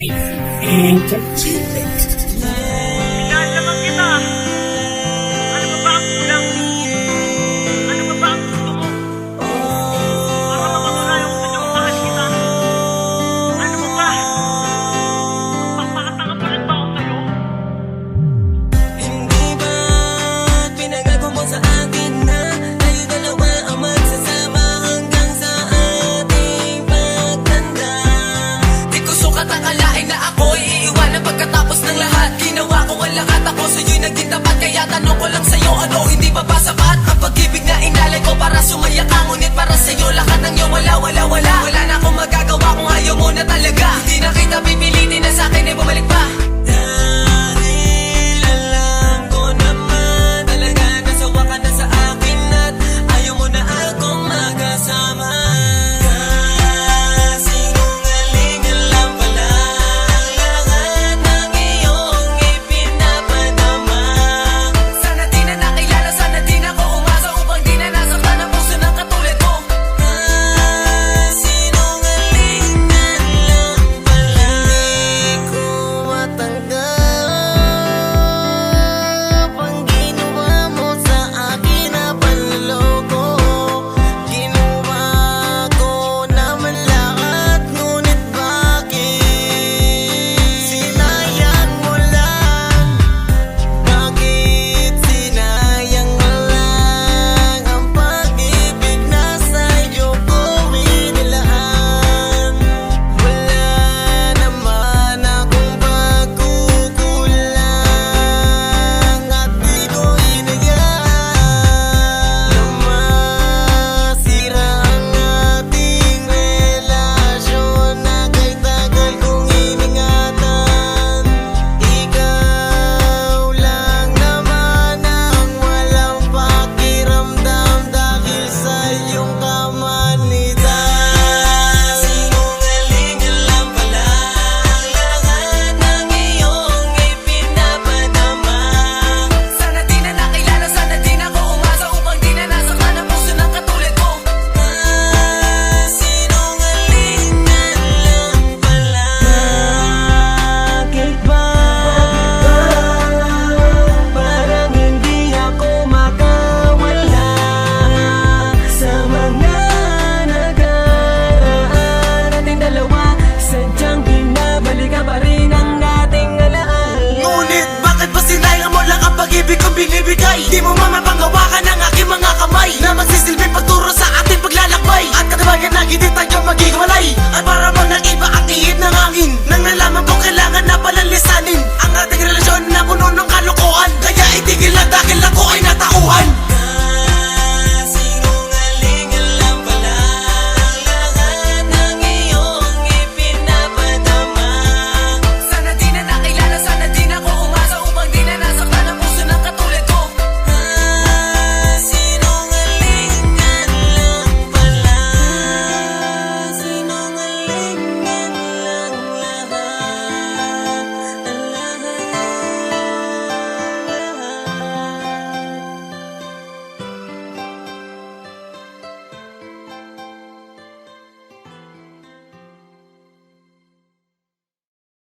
Entertainment. Minahal naman kita. Ano ba ba ang kulang? Ano ba ba ang gusto mo? Para mapatunayan ko sa iyong mahal kita. Ano ba ba? Magpapakatanga pa rin ba ako sa'yo? Hindi ba't pinangako mo sa akin na tayo dalawa ang magsasama hanggang sa ating pagtanda? Di ko sukat akalain na ako'y iiwanan pagkatapos ng lahat. Ginawa ko ang lahat, ako sa'yo'y naging tapat. Kaya tanong ko lang sa'yo, ano hindi ba ba sapat? Ang pag-ibig na inalay ko para sumaya ka, ngunit para sa'yo lahat ng iyong wala. Wala na akong magagawa kung ayaw mo na talaga. Hindi na kita pipilitin na sa'kin ay bumalik pa. Dahil alam ko naman talaga nasawa ka na sa akin at ayaw mo na akong magkasama. Kasinungaling alam pala ang lahat ng iyong ipinapadama. Sana di na nakilala, sana di na ko umasa upang di na nasaktan ang puso ng katulad ko. Kasinungaling alam pala. Hindi ko matanggap ang ginawa mo sa akin na panloloko. Ginawa ko naman lahat, ngunit bakit sinayang mo lang? Bakit sinayang mo lang ang pag-ibig na sa'yo ko inilaan? Wala naman akong pagkukulang at di ko hinayaan na masira ang ating relasyon na kay tagal kong iningatan. Ikaw lang naman ang walang pakiramdam dahil sa iyong kamalitan. Sinungaling alam pala ang lahat ng iyong ipinapadama. Sana di na nakilala, sana di na ko umasa upang di na nasaktan ang puso ng katulad ko. Sinungaling alam pala. Bakit ba parang hindi ako makawala sa mga nakaraan nating dalawa? Sadyang binabalikan pa rin ang ating alaala. Ngunit bakit ba sinayang mo lang ang pag-ibig kong binibigay? Di mo mamapanghawakan ang aking mga kamay na magsisilbing pagturo sa ating paglalakbay. At katibayan na hindi tayo maghiwalay. At para mo ng iba ang ihip ng hangin ng